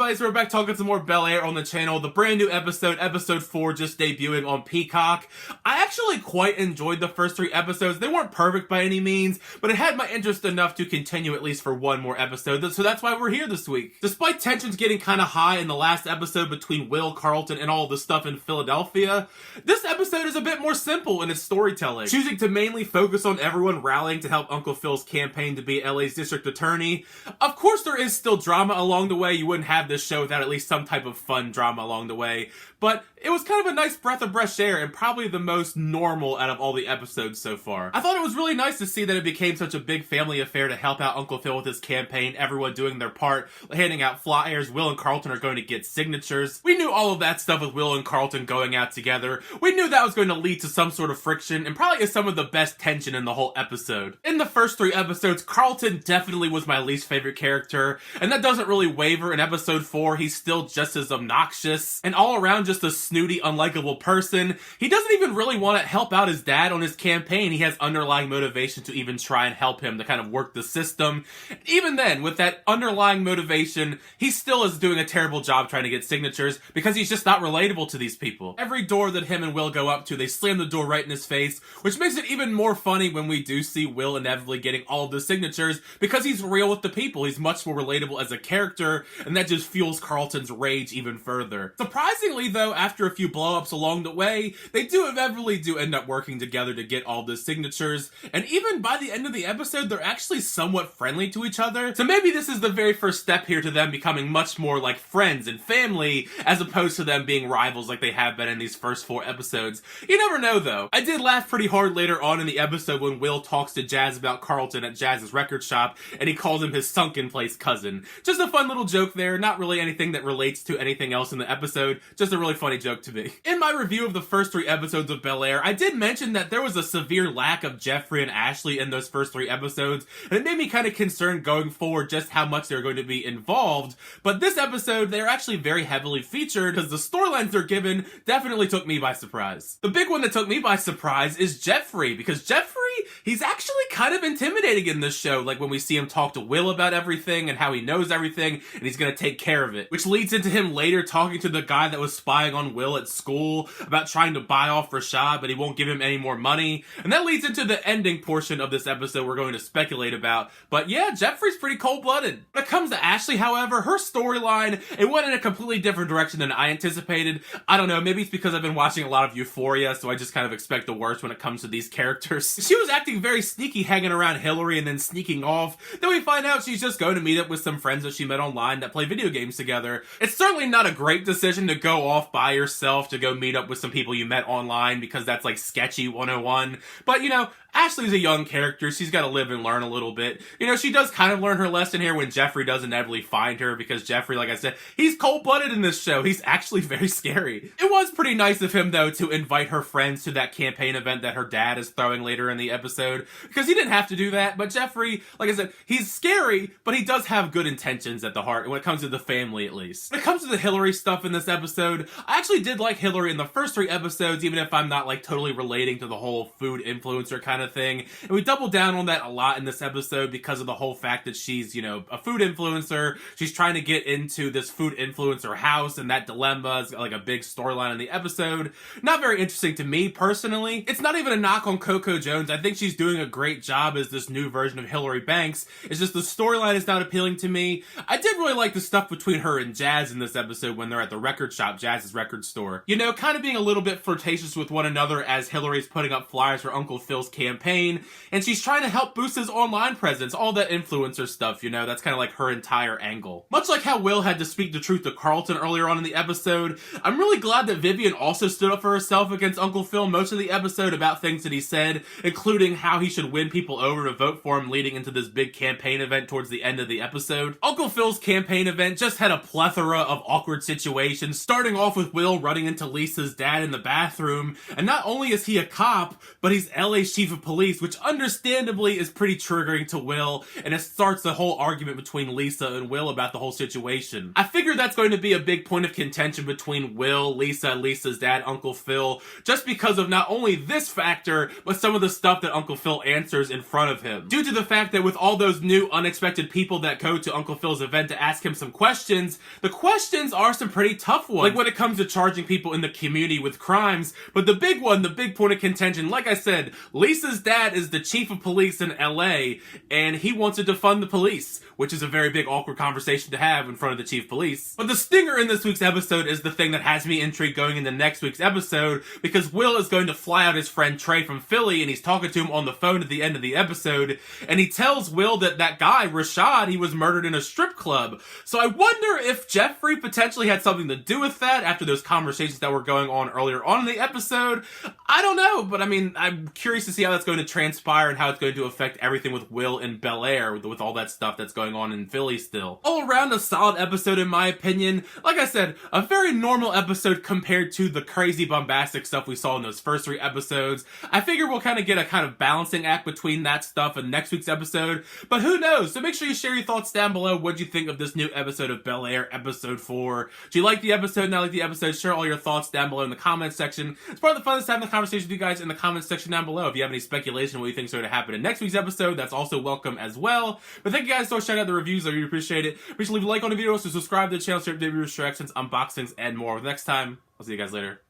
everybody, so we're back talking some more Bel-Air on the channel. The brand new episode, episode 4, just debuting on Peacock. I actually quite enjoyed the first 3 episodes. They weren't perfect by any means, but it had my interest enough to continue at least for one more episode, so that's why we're here this week. Despite tensions getting kind of high in the last episode between Will, Carlton, and all the stuff in Philadelphia, this episode is a bit more simple in its storytelling, choosing to mainly focus on everyone rallying to help Uncle Phil's campaign to be LA's district attorney. Of course there is still drama along the way. You wouldn't have this show without at least some type of fun drama along the way, but it was kind of a nice breath of fresh air and probably the most normal out of all the episodes so far. I thought it was really nice to see that it became such a big family affair to help out Uncle Phil with his campaign, everyone doing their part, handing out flyers. Will and Carlton are going to get signatures. We knew all of that stuff with Will and Carlton going out together. We knew that was going to lead to some sort of friction and probably is some of the best tension in the whole episode. In the first 3 episodes, Carlton definitely was my least favorite character, and that doesn't really waver in episode 4. He's still just as obnoxious and all around just a snooty, unlikable person. He doesn't even really want to help out his dad on his campaign. He has underlying motivation to even try and help him to kind of work the system. Even then, with that underlying motivation, he still is doing a terrible job trying to get signatures because he's just not relatable to these people. Every door that him and Will go up to, they slam the door right in his face, which makes it even more funny when we do see Will inevitably getting all of the signatures because he's real with the people. He's much more relatable as a character, and that just fuels Carlton's rage even further. Surprisingly though, after a few blow-ups along the way, they do inevitably end up working together to get all the signatures, and even by the end of the episode, they're actually somewhat friendly to each other. So maybe this is the very first step here to them becoming much more like friends and family, as opposed to them being rivals like they have been in these first 4 episodes. You never know though. I did laugh pretty hard later on in the episode when Will talks to Jazz about Carlton at Jazz's record shop, and he calls him his sunken place cousin. Just a fun little joke there, not really anything that relates to anything else in the episode, just a really funny joke to me. In my review of the first 3 episodes of Bel-Air, I did mention that there was a severe lack of Jeffrey and Ashley in those first 3 episodes, and it made me kind of concerned going forward just how much they're going to be involved, but this episode, they're actually very heavily featured because the storylines they're given definitely took me by surprise. The big one that took me by surprise is Jeffrey, because Jeffrey, he's actually kind of intimidating in this show, like when we see him talk to Will about everything and how he knows everything and he's gonna take care of it, which leads into him later talking to the guy that was spying on Will at school about trying to buy off Rashad, but he won't give him any more money, and that leads into the ending portion of this episode we're going to speculate about. But yeah, Jeffrey's pretty cold-blooded. When it comes to Ashley, however, her storyline, it went in a completely different direction than I anticipated. I don't know, maybe it's because I've been watching a lot of Euphoria, so I just kind of expect the worst when it comes to these characters. She was acting very sneaky, hanging around Hillary and then sneaking off. Then we find out she's just going to meet up with some friends that she met online that play video games together. It's certainly not a great decision to go off by yourself to go meet up with some people you met online, because that's like sketchy 101. But you know, Ashley's a young character. She's got to live and learn a little bit. You know, she does kind of learn her lesson here when Jeffrey does inevitably find her, because Jeffrey, like I said, he's cold-blooded in this show. He's actually very scary. It was pretty nice of him, though, to invite her friends to that campaign event that her dad is throwing later in the episode, because he didn't have to do that. But Jeffrey, like I said, he's scary, but he does have good intentions at the heart, when it comes to the family, at least. When it comes to the Hillary stuff in this episode, I actually did like Hillary in the first 3 episodes, even if I'm not, like, totally relating to the whole food influencer kind of thing. And we double down on that a lot in this episode because of the whole fact that she's, you know, a food influencer. She's trying to get into this food influencer house, and that dilemma is like a big storyline in the episode. Not very interesting to me personally. It's not even a knock on Coco Jones. I think she's doing a great job as this new version of Hillary Banks. It's just the storyline is not appealing to me. I did really like the stuff between her and Jazz in this episode when they're at the record shop, Jazz's record store. You know, kind of being a little bit flirtatious with one another as Hillary's putting up flyers for Uncle Phil's campaign, and she's trying to help boost his online presence, all that influencer stuff, you know, that's kind of like her entire angle. Much like how Will had to speak the truth to Carlton earlier on in the episode, I'm really glad that Vivian also stood up for herself against Uncle Phil most of the episode about things that he said, including how he should win people over to vote for him leading into this big campaign event towards the end of the episode. Uncle Phil's campaign event just had a plethora of awkward situations, starting off with Will running into Lisa's dad in the bathroom, and not only is he a cop, but he's LA's chief of police, which understandably is pretty triggering to Will, and it starts a whole argument between Lisa and Will about the whole situation. I figure that's going to be a big point of contention between Will, Lisa, Lisa's dad, Uncle Phil, just because of not only this factor, but some of the stuff that Uncle Phil answers in front of him. Due to the fact that with all those new unexpected people that go to Uncle Phil's event to ask him some questions, the questions are some pretty tough ones. Like when it comes to charging people in the community with crimes, but the big one, the big point of contention, like I said, Lisa's dad is the chief of police in LA, and he wants to defund the police, which is a very big awkward conversation to have in front of the chief of police. But the stinger in this week's episode is the thing that has me intrigued going into next week's episode, because Will is going to fly out his friend Trey from Philly, and he's talking to him on the phone at the end of the episode, and he tells Will that that guy, Rashad, he was murdered in a strip club. So I wonder if Jeffrey potentially had something to do with that after those conversations that were going on earlier on in the episode. I don't know, but I mean, I'm curious to see how that's going to transpire and how it's going to affect everything with Will and Bel-Air, with all that stuff that's going on in Philly still. All around a solid episode in my opinion. Like I said, a very normal episode compared to the crazy bombastic stuff we saw in those first 3 episodes. I figure we'll kind of get a kind of balancing act between that stuff and next week's episode, but who knows? So make sure you share your thoughts down below. What'd you think of this new episode of Bel-Air, episode 4? Do you like the episode? Not like the episode? Share all your thoughts down below in the comments section. It's part of the fun is having the conversation with you guys in the comments section down below. If you have any speculation what you think is going to happen in next week's episode, that's also welcome as well. But thank you guys so much. Shout out the reviews. I really appreciate it. Make sure to leave a like on the video, so subscribe to the channel, share updated reviews, reactions, unboxings, and more. Next time, I'll see you guys later.